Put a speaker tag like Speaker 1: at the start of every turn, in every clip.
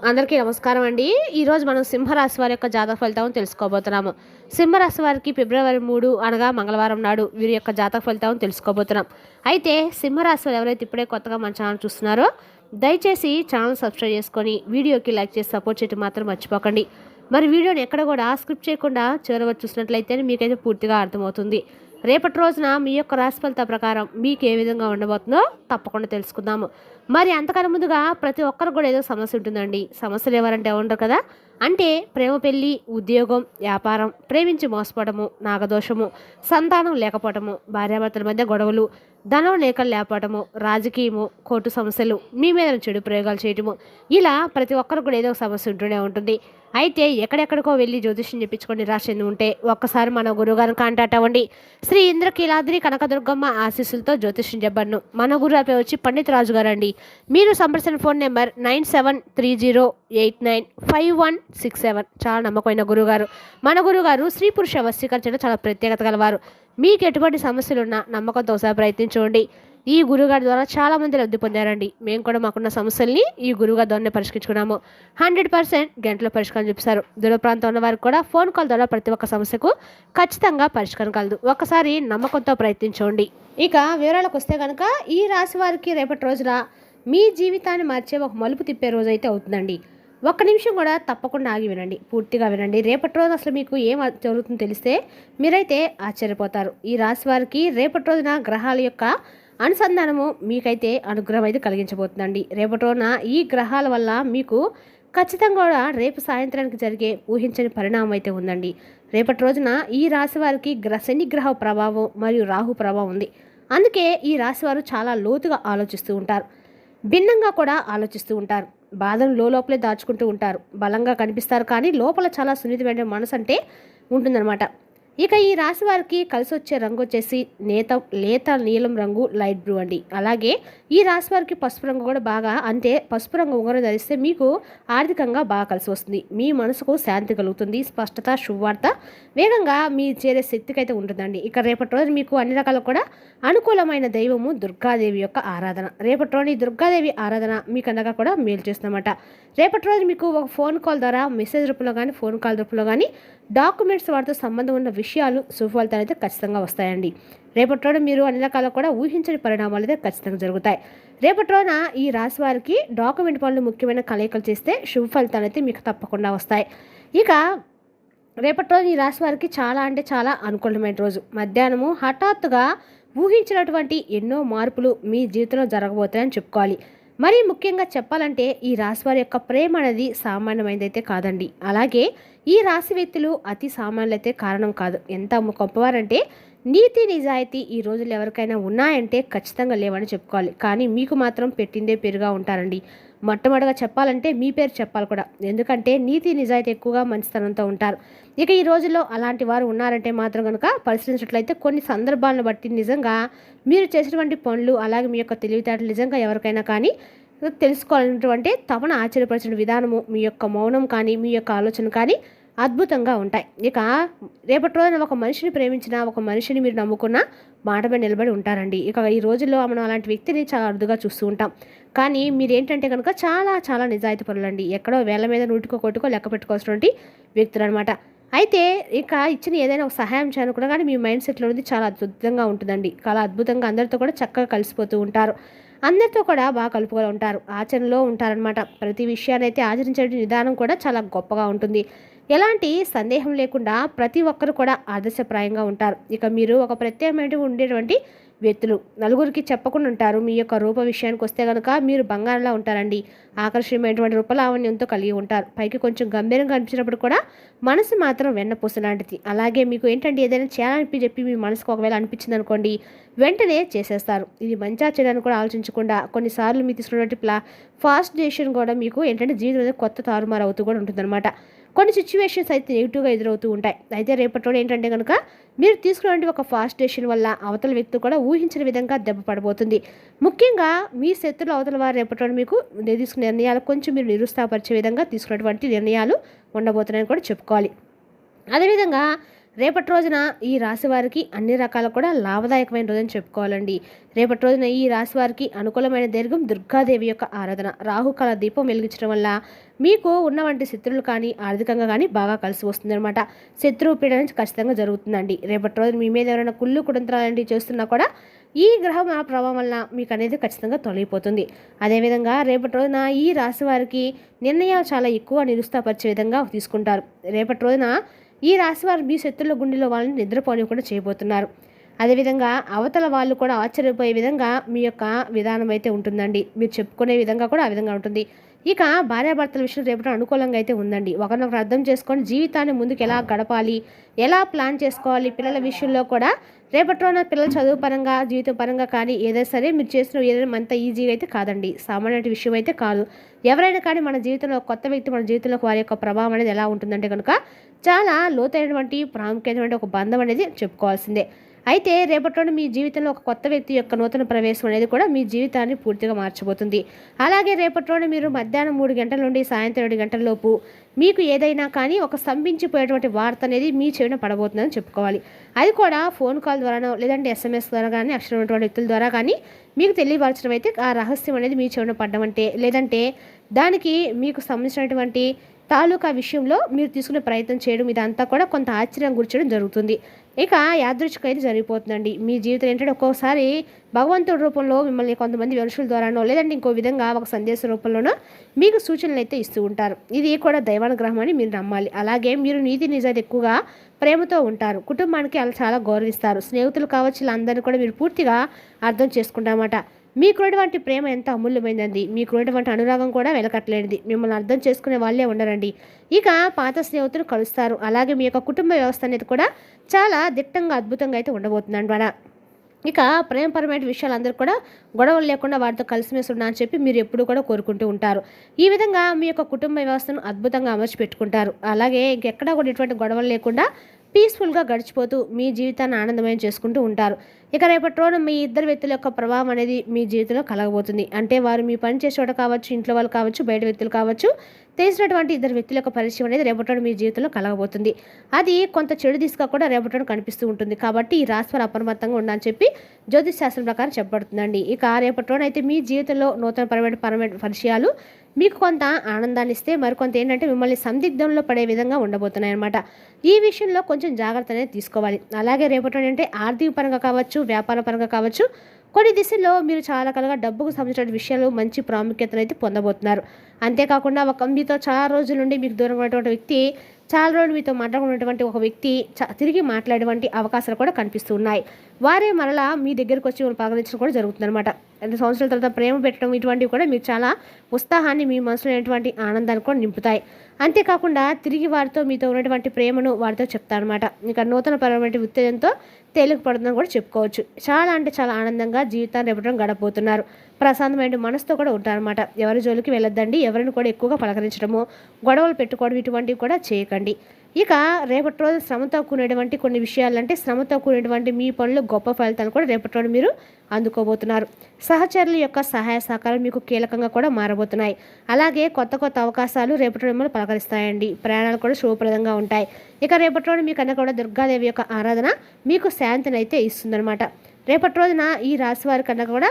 Speaker 1: అందరికీ నమస్కారం అండి. ఈరోజు మనం సింహరాశి వారి యొక్క జాతక ఫలితాలను తెలుసుకోబోతున్నాము. సింహరాశి వారికి ఫిబ్రవరి 3 అనగా మంగళవారం నాడు వీరి యొక్క జాతక ఫలితాలను తెలుసుకోబోతున్నాం. అయితే సింహరాశి వారు ఎవరైతే ఇప్పుడే కొత్తగా మన ఛానల్ చూస్తున్నారో దయచేసి ఛానల్ సబ్స్క్రైబ్ చేసుకొని వీడియోకి లైక్ చేసి సపోర్ట్ చేయడం మాత్రం మర్చిపోకండి. మరి వీడియోని ఎక్కడ కూడా స్క్రిప్ట్ చేయకుండా చివరి చూసినట్లయితే మీకైతే పూర్తిగా అర్థమవుతుంది. రేపటి రోజున మీ యొక్క రాశి ఫలిత ప్రకారం మీకు ఏ విధంగా ఉండబోతుందో తప్పకుండా తెలుసుకుందాము. మరి అంతకన్నా ముందుగా ప్రతి ఒక్కరు కూడా ఏదో సమస్య ఉంటుందండి. సమస్యలు ఎవరంటే ఉండరు కదా, అంటే ప్రేమ, పెళ్ళి, ఉద్యోగం, వ్యాపారం, ప్రేమించి మోసపోవడము, నాగదోషము, సంతానం లేకపోవటము, భార్యాభర్తల మధ్య గొడవలు, ధనం లేఖలు లేకపోవటము, రాజకీయము, కోర్టు సమస్యలు, మీ మీద చెడు ప్రయోగాలు చేయటము, ఇలా ప్రతి ఒక్కరు కూడా ఏదో ఒక సమస్య ఉంటూనే ఉంటుంది. అయితే ఎక్కడెక్కడికో వెళ్ళి జ్యోతిష్యం చెప్పించుకొని నిరాశ ఉంటే ఒక్కసారి మన గురువుగారిని కాంటాక్ట్ అవ్వండి. శ్రీ ఇంద్రకీలాద్రి కనకదుర్గమ్మ ఆశీస్సులతో జ్యోతిష్యం చెప్పను. మన గురువు వచ్చి పండిత్ రాజు గారు అండి. మీరు సంప్రదించిన ఫోన్ నెంబర్ 9730895167. చాలా నమ్మకమైన గురువుగారు. మన గురువుగారు స్త్రీ పురుష వశీకరణ చాలా ప్రత్యేకత గలవారు. మీకు ఎటువంటి సమస్యలున్నా నమ్మకంతో ఒకసారి ప్రయత్నించండి. ఈ గురుగారి ద్వారా చాలామంది లబ్ధి పొందారండి. మేము కూడా మాకున్న సమస్యల్ని ఈ గురుగారి ద్వారా పరిష్కరించుకున్నాము. 100% గంటలో పరిష్కారం చూపిస్తారు. దూర ప్రాంతం ఉన్న వారికి కూడా ఫోన్ కాల్ ద్వారా ప్రతి ఒక్క సమస్యకు ఖచ్చితంగా పరిష్కారం కలదు. ఒక్కసారి నమ్మకంతో ప్రయత్నించండి. ఇక వివరాలకు వస్తే కనుక ఈ రాశి వారికి రేపటి రోజున మీ జీవితాన్ని మార్చే ఒక మలుపు తిప్పే రోజు అయితే అవుతుందండి. ఒక్క నిమిషం కూడా తప్పకుండా ఆగి వినండి, పూర్తిగా వినండి. రేపటి రోజు అసలు మీకు ఏం జరుగుతుందో తెలిస్తే మీరైతే ఆశ్చర్యపోతారు. ఈ రాశి వారికి రేపటి రోజున గ్రహాల యొక్క అనుసంధానము మీకైతే అనుగ్రహం అయితే కలిగించబోతుందండి. రేపటి రోజున ఈ గ్రహాల వల్ల మీకు ఖచ్చితంగా కూడా రేపు సాయంత్రానికి జరిగే ఊహించని పరిణామం అయితే ఉందండి. రేపటి రోజున ఈ రాశి వారికి శని గ్రహ ప్రభావం మరియు రాహు ప్రభావం ఉంది. అందుకే ఈ రాశి వారు చాలా లోతుగా ఆలోచిస్తూ ఉంటారు, భిన్నంగా కూడా ఆలోచిస్తూ ఉంటారు. బాధను లోపలే దాచుకుంటూ ఉంటారు. బలంగా కనిపిస్తారు కానీ లోపల చాలా సున్నితమైన మనసు అంటే ఉంటుందన్నమాట. ఇక ఈ రాశి వారికి కలిసి వచ్చే రంగు వచ్చేసి లేత నీలం రంగు, లైట్ బ్లూ అండి. అలాగే ఈ రాశి వారికి పసుపు రంగు కూడా బాగా, అంటే పసుపు రంగు ఉంగరం ధరిస్తే మీకు ఆర్థికంగా బాగా కలిసి వస్తుంది. మీ మనసుకు శాంతి కలుగుతుంది. స్పష్టత, శుభవార్త వేగంగా మీ చేరే శక్తికి అయితే ఉంటుందండి. ఇక రేపటి రోజు మీకు అన్ని రకాల కూడా అనుకూలమైన దైవము దుర్గాదేవి యొక్క ఆరాధన. రేపటి రోజు ఈ దుర్గాదేవి ఆరాధన మీకు అనగా కూడా మేలు చేస్తుందన్నమాట. రేపటి రోజు మీకు ఒక ఫోన్ కాల్ ద్వారా, మెసేజ్ రూపంలో కానీ, ఫోన్ కాల్ రూపంలో కానీ డాక్యుమెంట్స్ వాటితో సంబంధం ఉన్న విషయాలు శుభఫలితాలు అయితే ఖచ్చితంగా వస్తాయండి. రేపటి రోజు మీరు అన్ని రకాల కూడా ఊహించని పరిణామాలు అయితే ఖచ్చితంగా జరుగుతాయి. రేపటి రోజున ఈ రాశి వారికి డాక్యుమెంట్ పనులు ముఖ్యమైన కలయికలు చేస్తే శుభ ఫలితాలు అయితే మీకు తప్పకుండా వస్తాయి. ఇక రేపటి రోజు ఈ రాశి వారికి చాలా అంటే చాలా అనుకూలమైన రోజు. మధ్యాహ్నము హఠాత్తుగా ఊహించినటువంటి ఎన్నో మార్పులు మీ జీవితంలో జరగబోతాయని చెప్పుకోవాలి. మరీ ముఖ్యంగా చెప్పాలంటే ఈ రాశి వారి యొక్క ప్రేమ అనేది సామాన్యమైనదైతే కాదండి. అలాగే ఈ రాశి వ్యక్తులు అతి సామాన్యులైతే కారణం కాదు. ఎంత గొప్పవారంటే నీతి నిజాయితీ ఈ రోజులు ఎవరికైనా ఉన్నాయంటే ఖచ్చితంగా లేవని చెప్పుకోవాలి. కానీ మీకు మాత్రం పెట్టిందే పేరుగా ఉంటారండి. మొట్టమొదటిగా చెప్పాలంటే మీ పేరు చెప్పాలి కూడా, ఎందుకంటే నీతి నిజాయితీ ఎక్కువగా మంచితనంతో ఉంటారు. ఇక ఈ రోజుల్లో అలాంటి వారు ఉన్నారంటే మాత్రం కనుక పరిశీలించినట్లయితే కొన్ని సందర్భాలను బట్టి నిజంగా మీరు చేసినటువంటి పనులు, అలాగే మీ యొక్క తెలివితేటలు నిజంగా ఎవరికైనా కానీ తెలుసుకోవాలన్నటువంటి తపన ఆశ్చర్యపరిచిన విధానము, మీ యొక్క మౌనం కానీ, మీ యొక్క ఆలోచన కానీ అద్భుతంగా ఉంటాయి. ఇక రేపటి రోజున ఒక మనిషిని ప్రేమించిన, ఒక మనిషిని మీరు నమ్ముకున్న మాట మీద నిలబడి ఉంటారండి. ఇక ఈ రోజుల్లో మనం అలాంటి వ్యక్తిని చాలా అరుదుగా చూస్తూ ఉంటాం. కానీ మీరేంటంటే కనుక చాలా చాలా నిజాయితీ పనులండి. ఎక్కడో వేల మీద నూటికో కొట్టుకో లెక్క పెట్టుకోవాల్సినటువంటి వ్యక్తులు అనమాట. అయితే ఇక ఇచ్చిన ఏదైనా ఒక సహాయం చేయాలనుకున్నా కానీ మీ మైండ్ సెట్లో అనేది చాలా అద్భుతంగా ఉంటుందండి. చాలా అద్భుతంగా అందరితో కూడా చక్కగా కలిసిపోతూ ఉంటారు. అందరితో కూడా బాగా కలుపుకొని ఉంటారు. ఆచరణలో ఉంటారనమాట. ప్రతి విషయాన్ని అయితే ఆచరించే విధానం కూడా చాలా గొప్పగా ఉంటుంది. ఎలాంటి సందేహం లేకుండా ప్రతి ఒక్కరు కూడా ఆదర్శప్రాయంగా ఉంటారు. ఇక మీరు ఒక ప్రత్యేకమైన ఉండేటువంటి వ్యక్తులు, నలుగురికి చెప్పకుండా ఉంటారు. మీ యొక్క రూప విషయానికి వస్తే కనుక మీరు బంగారంలా ఉంటారండి. ఆకర్షణీయమైనటువంటి రూపలావణ్యంతో కలిగి ఉంటారు. పైకి కొంచెం గంభీరంగా అనిపించినప్పుడు కూడా మనసు మాత్రం వెన్నపూస లాంటిది. అలాగే మీకు ఏంటంటే ఏదైనా చేయాలని చెప్పి మీ మనసుకు ఒకవేళ అనిపించింది అనుకోండి, వెంటనే చేసేస్తారు. ఇది మంచిగా చేయడానికి కూడా ఆలోచించకుండా కొన్నిసార్లు మీరు తీసుకున్నటువంటి ఫాస్ట్ డెసిషన్ కూడా మీకు ఏంటంటే జీవితం కొత్త తారుమారు అవుతూ కూడా ఉంటుందన్నమాట. కొన్ని సిచ్యువేషన్స్ అయితే నెగిటివ్గా ఎదురవుతూ ఉంటాయి. అయితే రేపటి రోజు ఏంటంటే కనుక మీరు తీసుకున్నటువంటి ఒక ఫాస్ట్ డెసిషన్ వల్ల అవతల వ్యక్తి కూడా ఊహించిన విధంగా దెబ్బ పడబోతుంది. ముఖ్యంగా మీ శత్రులు అవతల వారు రేపటి రోజు మీకు తీసుకునే నిర్ణయాలు కొంచెం మీరు నిరుత్సాహపరిచే విధంగా తీసుకున్నటువంటి నిర్ణయాలు ఉండబోతున్నాయని కూడా చెప్పుకోవాలి. అదేవిధంగా రేపటి రోజున ఈ రాశి వారికి అన్ని రకాల కూడా లాభదాయకమైన రోజని చెప్పుకోవాలండి. రేపటి రోజున ఈ రాశి వారికి అనుకూలమైన దీర్ఘం దుర్గాదేవి యొక్క ఆరాధన. రాహుకాల దీపం వెలిగించడం వల్ల మీకు ఉన్నవంటి శత్రువులు కానీ ఆర్థికంగా కానీ బాగా కలిసి వస్తుందన్నమాట. శత్రువు పీడ నుంచి ఖచ్చితంగా జరుగుతుందండి. రేపటి రోజున మీ మీద ఎవరైనా కుళ్ళు కుడంత్రాలు లాంటివి చేస్తున్నా కూడా ఈ గ్రహం ఆ ప్రభావం వల్ల మీకు అనేది ఖచ్చితంగా తొలగిపోతుంది. అదేవిధంగా రేపటి రోజున ఈ రాశి వారికి నిర్ణయాలు చాలా ఎక్కువ నిరుత్సాహపరిచే విధంగా తీసుకుంటారు. రేపటి రోజున ఈ రాశివారు మీ శత్రుల గుండెలో వాళ్ళని నిద్రపోనివ్వకుండా చేయబోతున్నారు. అదేవిధంగా అవతల వాళ్ళు కూడా ఆశ్చర్యపోయే విధంగా మీ యొక్క విధానం అయితే ఉంటుందండి. మీరు చెప్పుకునే విధంగా కూడా ఆ విధంగా ఉంటుంది. ఇక భార్యాభర్తల విషయం రేపటి అనుకూలంగా అయితే ఉందండి. ఒకరినొకరు అర్థం చేసుకొని జీవితాన్ని ముందుకు ఎలా గడపాలి, ఎలా ప్లాన్ చేసుకోవాలి, పిల్లల విషయంలో కూడా రేపటి రోజున పిల్లల చదువు పరంగా జీవితం పరంగా కానీ ఏదైనా సరే మీరు చేసిన ఏదైనా అంత ఈజీగా అయితే కాదండి. సామాన్య విషయం అయితే కాదు. ఎవరైనా కానీ మన జీవితంలో కొత్త వ్యక్తి మన జీవితంలోకి వారి యొక్క ప్రభావం అనేది ఎలా ఉంటుందంటే కనుక చాలా లోతైనటువంటి ప్రాముఖ్యమైనటువంటి ఒక బంధం అనేది చెప్పుకోవాల్సిందే. అయితే రేపటి మీ జీవితంలో ఒక కొత్త వ్యక్తి యొక్క నూతన ప్రవేశం అనేది కూడా మీ జీవితాన్ని పూర్తిగా మార్చబోతుంది. అలాగే రేపటి మీరు మధ్యాహ్నం 3 గంటల నుండి సాయంత్రం 7 గంటల లోపు మీకు ఏదైనా కానీ ఒక స్తంభించిపోయేటువంటి వార్త అనేది మీ చెవిన పడబోతుందని చెప్పుకోవాలి. అది కూడా ఫోన్ కాల్ ద్వారానో లేదంటే SMS ద్వారా కానీ అక్షరమైనటువంటి వ్యక్తుల ద్వారా కానీ మీకు తెలియపరచడం అయితే ఆ రహస్యం అనేది మీ చెవిన పడ్డం అంటే లేదంటే దానికి మీకు సంబంధించినటువంటి తాలూకా విషయంలో మీరు తీసుకునే ప్రయత్నం చేయడం ఇదంతా కూడా కొంత ఆశ్చర్యం గుర్చడం జరుగుతుంది. ఇక యాదృచ్ఛికంగా అయితే జరిగిపోతుందండి. మీ జీవితం ఏంటంటే ఒక్కోసారి భగవంతుడి రూపంలో మిమ్మల్ని కొంతమంది మనుషుల ద్వారానో లేదంటే ఇంకో విధంగా ఒక సందేశ రూపంలోనో మీకు సూచనలు అయితే ఇస్తూ ఉంటారు. ఇది కూడా దైవానుగ్రహం అని మీరు నమ్మాలి. అలాగే మీరు నీతి నిజాయితీ ఎక్కువగా ప్రేమతో ఉంటారు. కుటుంబానికి అలా చాలా గౌరవిస్తారు. స్నేహితులు కావచ్చు వీళ్ళందరినీ కూడా మీరు పూర్తిగా అర్థం చేసుకుంటారన్నమాట. మీకున్నటువంటి ప్రేమ ఎంత అమూల్యమైనది, మీకున్నటువంటి అనురాగం కూడా వెలకట్టలేనిది. మిమ్మల్ని అర్థం చేసుకునే వాళ్ళే ఉండరండి. ఇక పాత స్నేహితులు కలుస్తారు. అలాగే మీ యొక్క కుటుంబ వ్యవస్థ అనేది కూడా చాలా దిట్టంగా అద్భుతంగా అయితే ఉండబోతుంది అన్నమాట. ఇక ప్రేమపరమైన విషయాలు అందరూ కూడా గొడవలు లేకుండా వాటితో కలిసిమెలిసి ఉన్నా అని చెప్పి మీరు ఎప్పుడు కూడా కోరుకుంటూ ఉంటారు. ఈ విధంగా మీ యొక్క కుటుంబ వ్యవస్థను అద్భుతంగా అమర్చి పెట్టుకుంటారు. అలాగే ఇంకెక్కడా కూడా ఎటువంటి గొడవలు లేకుండా పీస్ఫుల్గా గడిచిపోతూ మీ జీవితాన్ని ఆనందమయం చేసుకుంటూ ఉంటారు. ఇక రేపటి రోజున మీ ఇద్దరు వ్యక్తుల యొక్క ప్రభావం అనేది మీ జీవితంలో కలగబోతుంది. అంటే వారు మీ పని చేసేవాడు కావచ్చు, ఇంట్లో వాళ్ళు కావచ్చు, బయట వ్యక్తులు కావచ్చు, తెలిసినటువంటి ఇద్దరు వ్యక్తుల యొక్క పరిచయం అనేది రేపటి రోజున మీ జీవితంలో కలగబోతుంది. అది కొంత చెడు దిశగా కూడా రేపటి రోజున కనిపిస్తూ ఉంటుంది. కాబట్టి ఈ రాశివారు అప్రమత్తంగా ఉండాలని చెప్పి జ్యోతిష్ శాస్త్రం ప్రకారం చెప్పబడుతుందండి. ఇక రేపటి రోజున అయితే మీ జీవితంలో నూతన పరమైన పరిచయాలు మీకు కొంత ఆనందాన్ని ఇస్తే మరికొంత ఏంటంటే మిమ్మల్ని సందిగ్ధంలో పడే విధంగా ఉండబోతున్నాయి అన్నమాట. ఈ విషయంలో కొంచెం జాగ్రత్త అనేది తీసుకోవాలి. అలాగే రేపటి అంటే ఆర్థిక పరంగా కావచ్చు, వ్యాపార పరంగా కావచ్చు, కొన్ని దిశల్లో మీరు చాలా కలగా డబ్బుకు సంబంధించిన విషయాలు మంచి ప్రాముఖ్యతను అయితే పొందబోతున్నారు. అంతేకాకుండా మీతో చాలా రోజుల నుండి మీకు దూరంగా ఉన్నటువంటి వ్యక్తి చాలా రోజులు మీతో మాట్లాడుకున్నటువంటి ఒక వ్యక్తి తిరిగి మాట్లాడేటువంటి అవకాశాలు కూడా కనిపిస్తూ ఉన్నాయి. వారే మరలా మీ దగ్గరకు వచ్చి మిమ్మల్ని పలకరించడం కూడా జరుగుతుందన్నమాట. 2 సంవత్సరాల తర్వాత ప్రేమ పెట్టడం ఇటువంటివి కూడా మీకు చాలా ఉత్సాహాన్ని మీ మనసులో ఉన్నటువంటి ఆనందాన్ని కూడా నింపుతాయి. అంతేకాకుండా తిరిగి వారితో మీతో ఉన్నటువంటి ప్రేమను వారితో చెప్తారనమాట. ఇంకా నూతన పరమైన ఉత్తేజంతో తేలిక పడుతుందని కూడా చెప్పుకోవచ్చు. చాలా అంటే చాలా ఆనందంగా జీవితాన్ని రేపటం గడపబోతున్నారు. ప్రశాంతమైన మనసుతో కూడా ఉంటారనమాట. ఎవరి జోలికి వెళ్ళొద్దండి. ఎవరిని కూడా ఎక్కువగా పలకరించడము, గొడవలు పెట్టుకోవడం ఇటువంటివి కూడా చేయకండి. ఇక రేపటి రోజు శ్రమతో కూడినటువంటి కొన్ని విషయాలంటే శ్రమతో కూడినటువంటి మీ పనులు గొప్ప ఫలితాలు కూడా రేపటి రోజు మీరు అందుకోబోతున్నారు. సహచరుల యొక్క సహాయ సహకారాలు మీకు కీలకంగా కూడా మారబోతున్నాయి. అలాగే కొత్త కొత్త అవకాశాలు రేపటి రోజు మిమ్మల్ని పలకరిస్తాయండి. ప్రయాణాలు కూడా శుభప్రదంగా ఉంటాయి. ఇక రేపటి రోజు మీకన్నా కూడా దుర్గాదేవి యొక్క ఆరాధన మీకు శాంతిని అయితే ఇస్తుందన్నమాట. రేపటి రోజున ఈ రాశి వారి కన్నా కూడా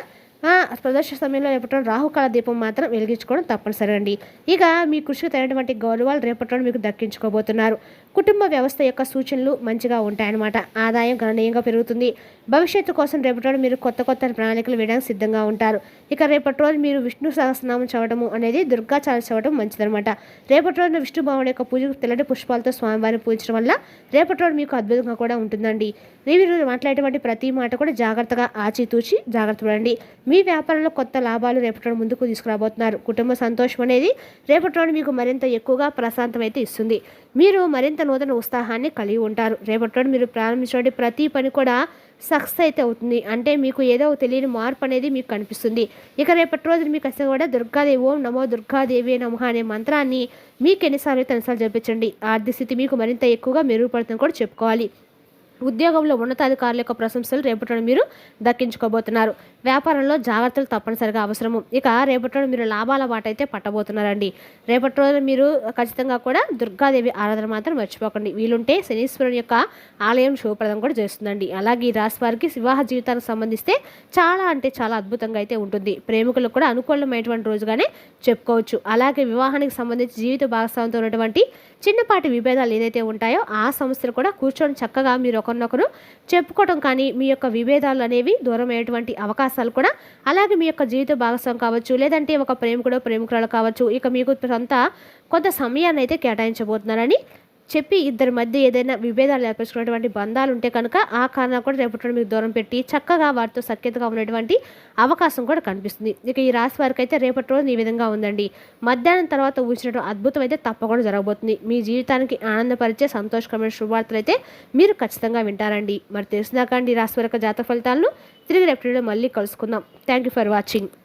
Speaker 1: ప్రదోష సమయంలో రేపటి రాహుకాల దీపం మాత్రం వెలిగించుకోవడం తప్పనిసరి అండి. ఇక మీ కృషికి తగినటువంటి గౌరవాలు రేపటి మీకు దక్కించుకోబోతున్నారు. కుటుంబ వ్యవస్థ యొక్క సూచనలు మంచిగా ఉంటాయన్నమాట. ఆదాయం గణనీయంగా పెరుగుతుంది. భవిష్యత్తు కోసం రేపటి మీరు కొత్త కొత్త ప్రణాళికలు వేయడానికి సిద్ధంగా ఉంటారు. ఇక రేపటి రోజు మీరు విష్ణు సహస్రనామం చదవడము అనేది దుర్గా చాలీసా చదవడం మంచిదనమాట. రేపటి రోజున విష్ణు భగవానుడి యొక్క పూజకు తెల్లటి పుష్పాలతో స్వామివారిని పూజించడం వల్ల రేపటి రోజు మీకు అద్భుతంగా కూడా ఉంటుందండి. మీరు మాట్లాడేటువంటి ప్రతి మాట కూడా జాగ్రత్తగా ఆచితూచి జాగ్రత్త పడండి. మీ వ్యాపారంలో కొత్త లాభాలు రేపటి రోజు ముందుకు తీసుకురాబోతున్నారు. కుటుంబ సంతోషం అనేది రేపటి రోజు మీకు మరింత ఎక్కువగా ప్రశాంతం అయితే ఇస్తుంది. మీరు మరింత నూతన ఉత్సాహాన్ని కలిగి ఉంటారు. రేపటి రోజు మీరు ప్రారంభించే ప్రతి పని కూడా సక్సెస్ అయితే అవుతుంది. అంటే మీకు ఏదో తెలియని మార్పు అనేది మీకు కనిపిస్తుంది. ఇక రేపటి రోజు మీకు అసలు కూడా దుర్గాదేవి ఓం నమో దుర్గాదేవి నమః అనే మంత్రాన్ని మీకు ఎన్నిసార్లు జపించండి. ఆర్థిక స్థితి మీకు మరింత ఎక్కువగా మెరుగుపడుతుందని కూడా చెప్పుకోవాలి. ఉద్యోగంలో ఉన్నతాధికారుల యొక్క ప్రశంసలు రేపటి రోజున మీరు దక్కించుకోబోతున్నారు. వ్యాపారంలో జాగ్రత్తలు తప్పనిసరిగా అవసరము. ఇక రేపటి రోజున మీరు లాభాల బాట అయితే పట్టబోతున్నారండి. రేపటి రోజున మీరు ఖచ్చితంగా కూడా దుర్గాదేవి ఆరాధన మాత్రం మర్చిపోకండి. వీలుంటే శనీశ్వరుని యొక్క ఆలయం శుభప్రదం కూడా చేస్తుందండి. అలాగే ఈ రాశి వారికి వివాహ జీవితానికి సంబంధిస్తే చాలా అంటే చాలా అద్భుతంగా అయితే ఉంటుంది. ప్రేమికులకు కూడా అనుకూలమైనటువంటి రోజుగానే చెప్పుకోవచ్చు. అలాగే వివాహానికి సంబంధించి జీవిత భాగస్వామితో ఉన్నటువంటి చిన్నపాటి విభేదాలు ఏదైతే ఉంటాయో ఆ సమస్యలు కూడా కూర్చొని చక్కగా మీరు ఒకరినొకరు చెప్పుకోవడం కానీ మీ యొక్క విభేదాలు అనేవి దూరం అయ్యేటువంటి అవకాశాలు కూడా, అలాగే మీ యొక్క జీవిత భాగస్వామి కావచ్చు, లేదంటే ఒక ప్రేమికుడో ప్రేమికురాలు కావచ్చు, ఇక మీకు కొంత సమయాన్ని అయితే కేటాయించబోతున్నారని చెప్పి ఇద్దరి మధ్య ఏదైనా విభేదాలు ఏర్పరచుకున్నటువంటి బంధాలు ఉంటే కనుక ఆ కారణం కూడా రేపటి మీకు దూరం పెట్టి చక్కగా వారితో సఖ్యతగా ఉన్నటువంటి అవకాశం కూడా కనిపిస్తుంది. ఇక ఈ రాశి వారికి అయితే రేపటి రోజు ఈ విధంగా ఉందండి. మధ్యాహ్నం తర్వాత ఊహించినటువంటి అద్భుతం అయితే తప్పకుండా జరగబోతుంది. మీ జీవితానికి ఆనందపరిచే సంతోషకరమైన శుభవార్తలు అయితే మీరు ఖచ్చితంగా వింటారండి. మరి తెలిసినాక ఈ రాశి వారి జాతక ఫలితాలను తిరిగి రేపటి మళ్ళీ కలుసుకుందాం. Thank you for watching.